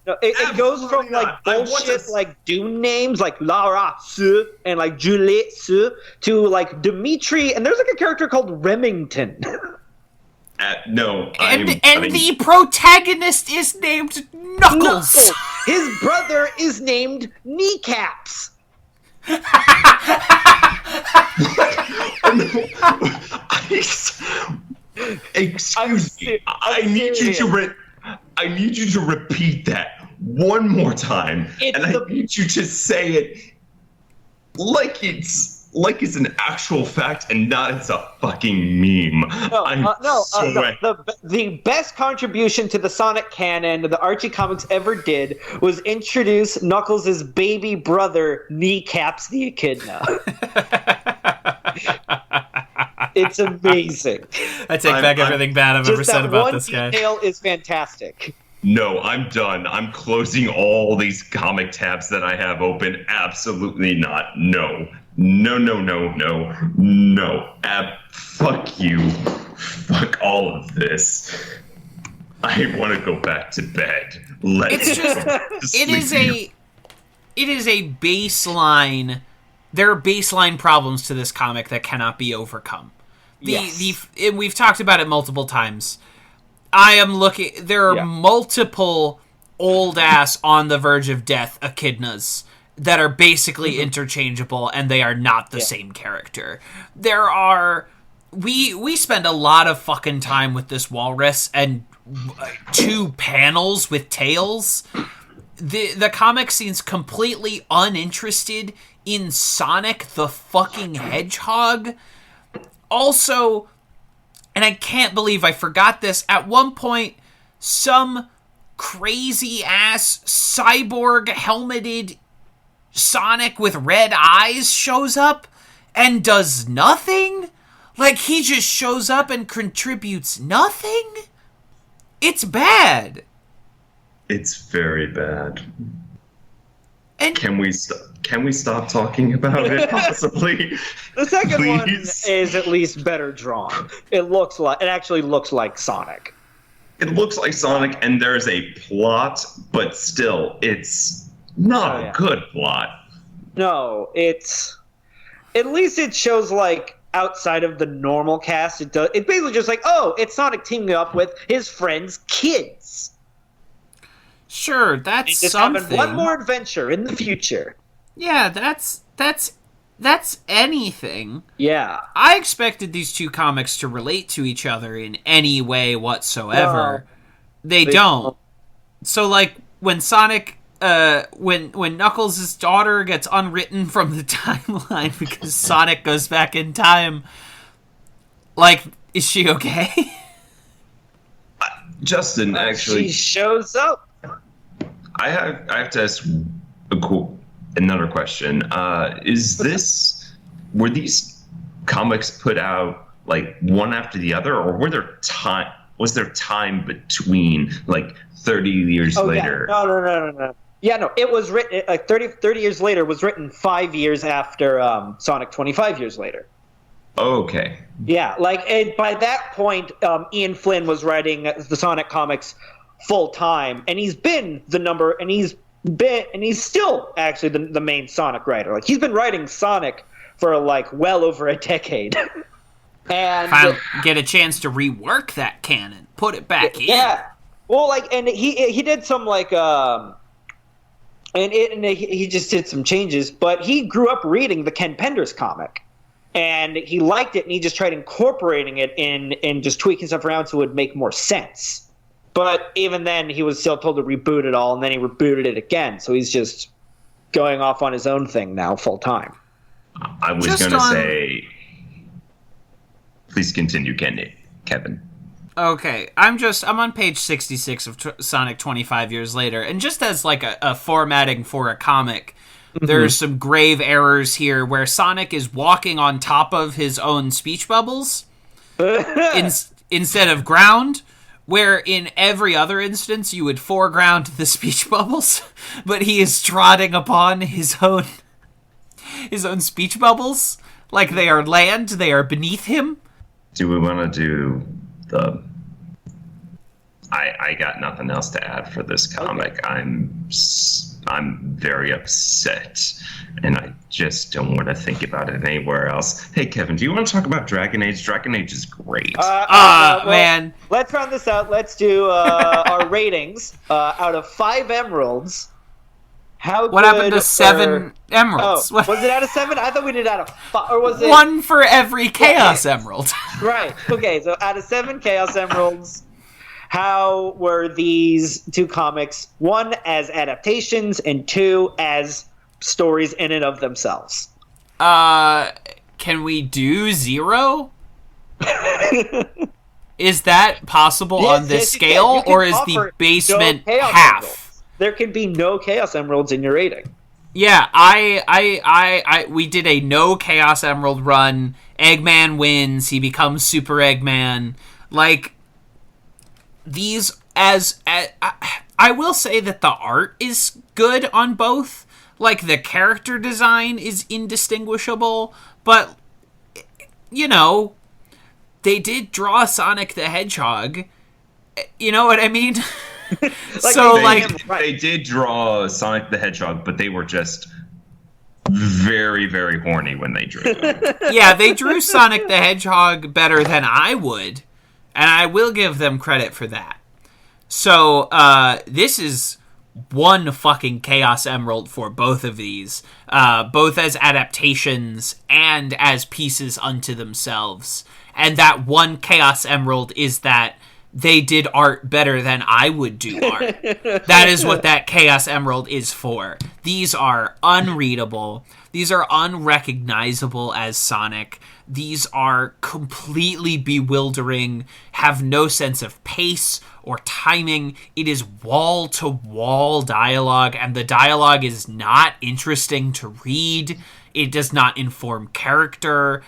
No, it goes from like bullshit like Dune names like Lara Su and like Juliet Su to like Dimitri, and there's like a character called Remington. No, and the protagonist is named Knuckles. His brother is named Kneecaps. Excuse me. I need you to repeat that one more time, I need you to say it like it's an actual fact and not as a fucking meme. The best contribution to the Sonic canon the Archie comics ever did was introduce Knuckles' baby brother, Kneecaps the Echidna. It's amazing. I take back everything bad I've ever said about this guy. Just that one detail is fantastic. No, I'm done. I'm closing all these comic tabs that I have open. Absolutely not. No. Fuck you. Fuck all of this. I want to go back to bed. It is a baseline. There are baseline problems to this comic that cannot be overcome. We've talked about it multiple times. There are multiple old-ass on the verge of death echidnas that are basically interchangeable, and they are not the same character. We spend a lot of fucking time with this walrus and 2 panels with tails. The comic seems completely uninterested in Sonic the fucking Hedgehog. Also, and I can't believe I forgot this, at one point, some crazy-ass cyborg helmeted Sonic with red eyes shows up and does nothing? Like, he just shows up and contributes nothing? It's bad. It's very bad. And Can we stop talking about it, possibly? The second Please? one is at least better drawn. It actually looks like Sonic. It looks like Sonic, and there's a plot, but still, it's not a good plot. No, at least it shows like outside of the normal cast. It's basically just like, oh, it's Sonic teaming up with his friends' kids. Sure, that's just something. Having one more adventure in the future. Yeah, that's anything. Yeah. I expected these 2 comics to relate to each other in any way whatsoever. No, they don't. So, like, when Sonic, when Knuckles' daughter gets unwritten from the timeline because Sonic goes back in time, like, is she okay? Justin, actually, she shows up. I have to ask another question. Were these comics put out like one after the other, or was there time between, like 30 years later? Yeah. No. Yeah, no, it was written like 30 years later, was written 5 years after Sonic 25 years later. Okay. Yeah, and by that point, Ian Flynn was writing the Sonic comics full time, and he's still actually the main Sonic writer. Like, he's been writing Sonic for like well over a decade. And Finally get a chance to rework that canon, put it back in. Yeah. Well, like, and he did some like he just did some changes, but he grew up reading the Ken Penders comic, and he liked it, and he just tried incorporating it in and just tweaking stuff around so it would make more sense. But even then, he was still told to reboot it all, and then he rebooted it again. So he's just going off on his own thing now, full time. I was going to say, please continue, Kevin. Okay, I'm on page 66 of Sonic 25 Years Later, and just as like a formatting for a comic, there's some grave errors here where Sonic is walking on top of his own speech bubbles instead of ground, where in every other instance you would foreground the speech bubbles, but he is trotting upon his own speech bubbles like they are land, they are beneath him. Do we want to do the... I got nothing else to add for this comic. Okay. I'm very upset, and I just don't want to think about it anywhere else. Hey, Kevin, do you want to talk about Dragon Age? Dragon Age is great. Man. Let's round this out. Let's do our ratings. Out of 5 emeralds, what happened to 7 emeralds? Was it out of 7? I thought we did out of 5. Or was it 1 for every Chaos Emerald? Right. Okay, so out of 7 Chaos Emeralds, how were these 2 comics, 1 as adaptations and 2 as stories in and of themselves? Can we do 0? Is that possible on this scale, or is the basement half? Emeralds. There can be no Chaos Emeralds in your rating. Yeah, we did a no Chaos Emerald run. Eggman wins. He becomes Super Eggman. Like, these I will say that the art is good on both. Like, the character design is indistinguishable, but, you know, they did draw Sonic the Hedgehog. You know what I mean? They did draw Sonic the Hedgehog, but they were just very, very horny when they drew him. Yeah, they drew Sonic the Hedgehog better than I would, and I will give them credit for that. So, this is 1 fucking Chaos Emerald for both of these, both as adaptations and as pieces unto themselves. And that 1 Chaos Emerald is that they did art better than I would do art. That is what that Chaos Emerald is for. These are unreadable. These are unrecognizable as Sonic. These are completely bewildering, have no sense of pace or timing. It is wall-to-wall dialogue, and the dialogue is not interesting to read. It does not inform character.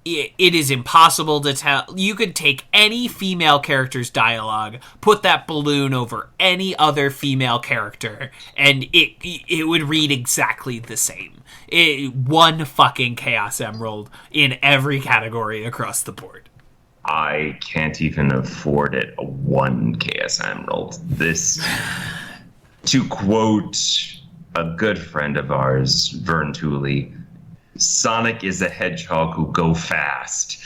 It is impossible to tell. You could take any female character's dialogue, put that balloon over any other female character, and it would read exactly the same. 1 fucking Chaos Emerald in every category across the board. I can't even afford it. 1 Chaos Emerald. This, to quote a good friend of ours, Vern Tooley, Sonic is a hedgehog who go fast.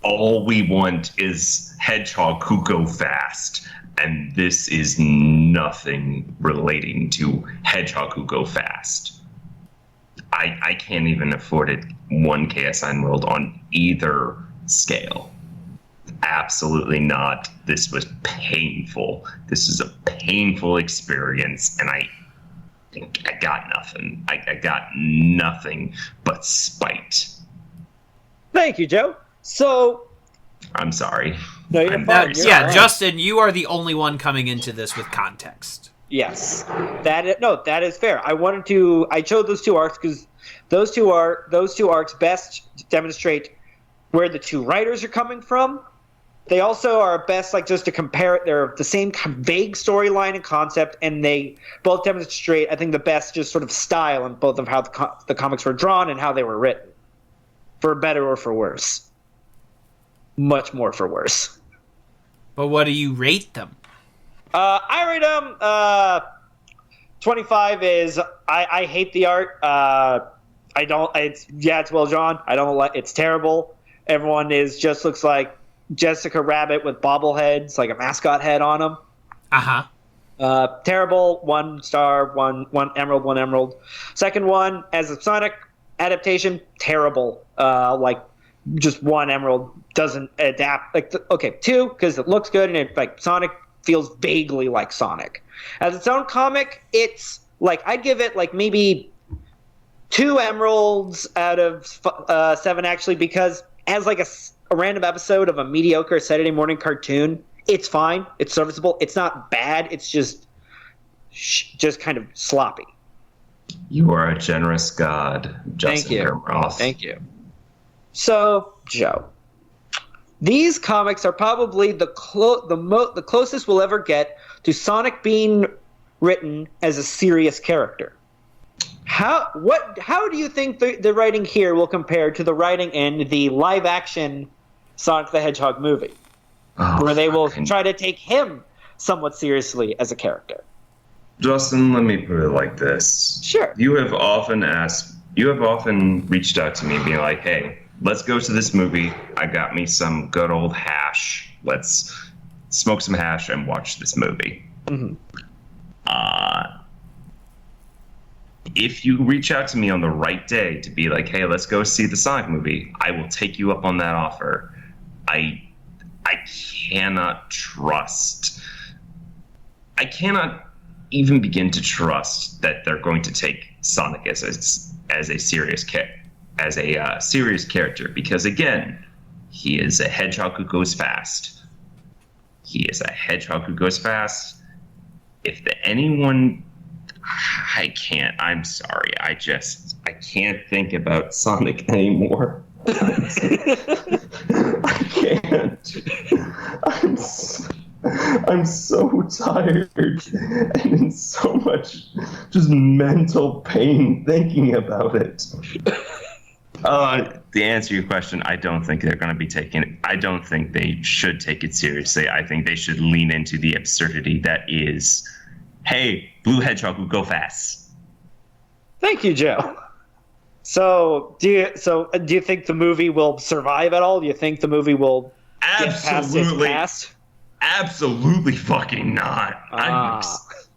All we want is hedgehog who go fast. And this is nothing relating to hedgehog who go fast. I can't even afford it 1 Chaos Emerald on either scale. Absolutely not. This was painful. This is a painful experience, and I got nothing. I got nothing but spite. Thank you, Joe. So, I'm sorry. No, you're fine. Yeah, right. Justin, you are the only one coming into this with context. Yes, that is fair. I chose those 2 arcs because those two arcs best demonstrate where the 2 writers are coming from. They also are best, like, just to compare it. They're the same vague storyline and concept, and they both demonstrate, I think, the best just sort of style in both of how the comics were drawn and how they were written, for better or for worse. Much more for worse. But what do you rate them? I rate them 25 is I hate the art. I I don't. It's well drawn. I don't like. It's terrible. Everyone looks like Jessica Rabbit with bobbleheads, like a mascot head on them. Terrible. 1 star. One emerald. 1 emerald. Second one, as a Sonic adaptation, terrible. Like just 1 emerald doesn't adapt. Like 2 because it looks good and it like Sonic feels vaguely like Sonic. As its own comic, it's like I'd give it like maybe 2 emeralds out of 7 actually, because as like a random episode of a mediocre Saturday morning cartoon, it's fine. It's serviceable. It's not bad. It's just kind of sloppy. You are a generous god, Justin Hermroth. Thank you. So, Joe, these comics are probably the closest we'll ever get to Sonic being written as a serious character. How do you think the writing here will compare to the writing in the live-action Sonic the Hedgehog movie, where they will try to take him somewhat seriously as a character? Justin, let me put it like this. Sure. You have often reached out to me being like, hey, let's go to this movie. I got me some good old hash. Let's smoke some hash and watch this movie. Mm-hmm. If you reach out to me on the right day to be like, hey, let's go see the Sonic movie, I will take you up on that offer. I cannot even begin to trust that they're going to take Sonic as a serious character, because again, he is a hedgehog who goes fast. If anyone, I can't. I'm sorry. I can't think about Sonic anymore. I can't. I'm so tired and in so much just mental pain thinking about it. To answer your question, I don't think they're going to be taking. I don't think they should take it seriously. I think they should lean into the absurdity that is, hey, blue hedgehog will go fast. Thank you, Joe. So do you think the movie will survive at all? Do you think the movie will get past its past? Absolutely fucking not.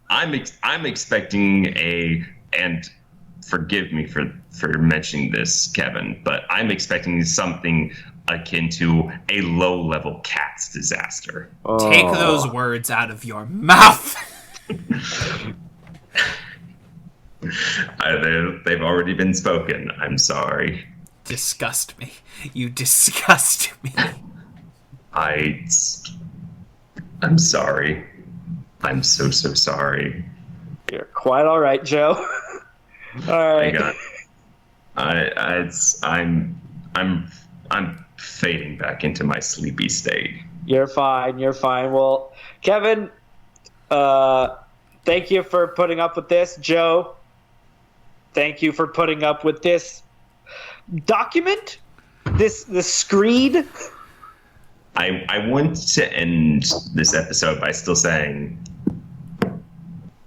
I'm expecting and forgive me for mentioning this, Kevin, but I'm expecting something akin to a low-level Cats disaster. Take those words out of your mouth. They've already been spoken. I'm sorry. Disgust me. You disgust me. I'm sorry. I'm so sorry. You're quite all right, Joe. All right. I'm fading back into my sleepy state. You're fine. Well, Kevin, thank you for putting up with this. Joe, thank you for putting up with this document, this screed. I want to end this episode by still saying,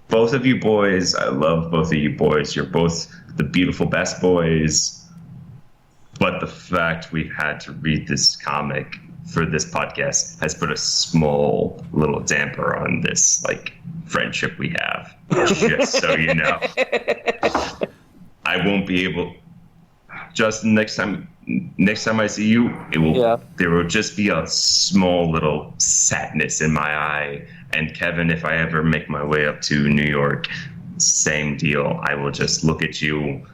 both of you boys, I love both of you boys. You're both the beautiful best boys. But the fact we've had to read this comic for this podcast has put a small little damper on this friendship we have. Just so you know. I won't be able. Justin, next time I see you, there will just be a small little sadness in my eye. And Kevin, if I ever make my way up to New York, same deal. I will just look at you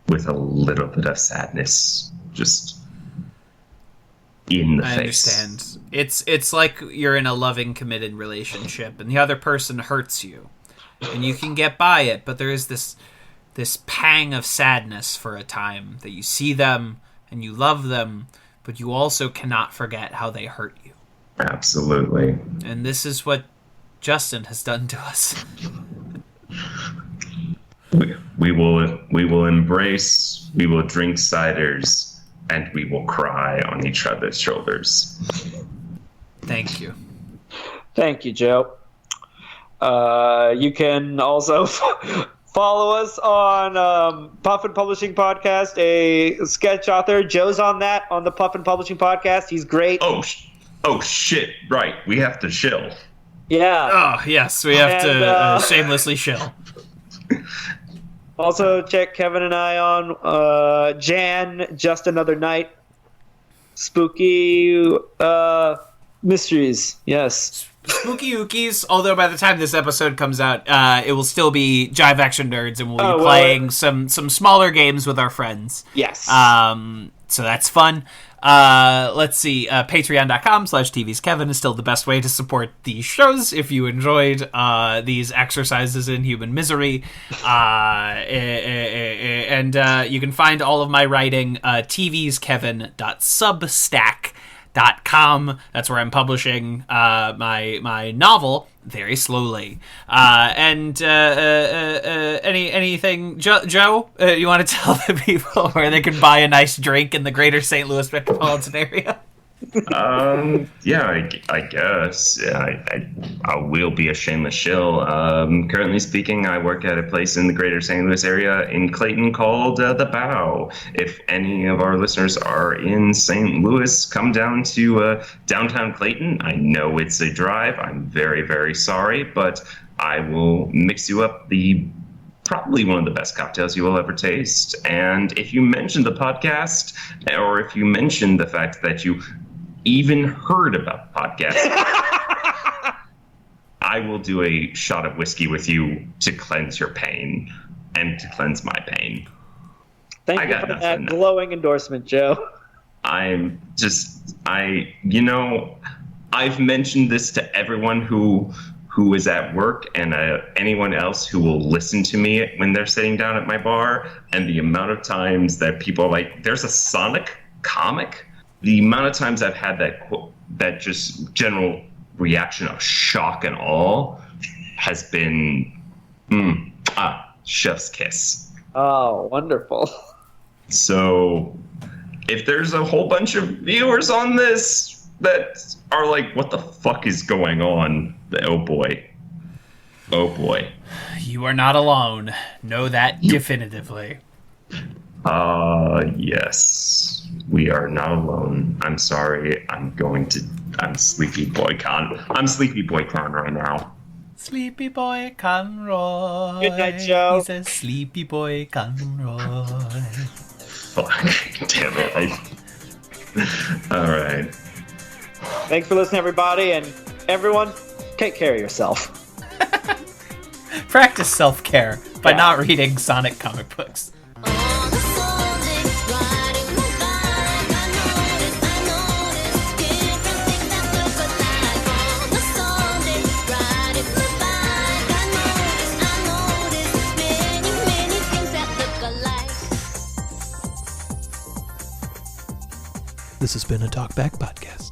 with a little bit of sadness, just in the face. I understand. It's like you're in a loving, committed relationship, and the other person hurts you, and you can get by it, but there is this pang of sadness for a time that you see them and you love them, but you also cannot forget how they hurt you. Absolutely. And this is what Justin has done to us. We will embrace, we will drink ciders, and we will cry on each other's shoulders. Thank you. Thank you, Joe. You can also Follow us on Puffin Publishing Podcast, a sketch author. Joe's on that, on the Puffin Publishing Podcast. He's great. Oh shit! Right, we have to shill. Yeah. Oh, yes, we have to shamelessly shill. Also, check Kevin and I on Jan, Just Another Night. Spooky mysteries, yes. Spooky Ookies, although by the time this episode comes out, it will still be Jive Action Nerds, and we'll be playing some smaller games with our friends. Yes. So that's fun. Let's see. Patreon.com/TVsKevin is still the best way to support these shows if you enjoyed these exercises in human misery. And you can find all of my writing tvskevin.substack.com. That's where I'm publishing my novel very slowly. Anything, Joe? You want to tell the people where they can buy a nice drink in the greater St. Louis metropolitan area? Yeah, I guess. I will be a shameless shill. Currently speaking, I work at a place in the greater St. Louis area in Clayton called The Bow. If any of our listeners are in St. Louis, come down to downtown Clayton. I know it's a drive. I'm very, very sorry, but I will mix you up probably one of the best cocktails you will ever taste. And if you mention the podcast, or if you mention the fact that you even heard about the podcast, I will do a shot of whiskey with you to cleanse your pain and to cleanse my pain. Thank you for that glowing endorsement, Joe. I've mentioned this to everyone who is at work and anyone else who will listen to me when they're sitting down at my bar, and the amount of times that people are like, there's a Sonic comic. The amount of times I've had that just general reaction of shock and awe has been chef's kiss. Oh, wonderful. So if there's a whole bunch of viewers on this that are like, what the fuck is going on? Oh boy. You are not alone. Know that definitively. Yes. We are not alone. I'm sorry. I'm Sleepy Boy Con. I'm Sleepy Boy Con right now. Sleepy Boy Conroy. Good night, Joe. He's a Sleepy Boy Conroy. Fuck. Damn it. All right. Thanks for listening, everybody, and everyone, take care of yourself. Practice self-care by not reading Sonic comic books. This has been a Talkback Podcast.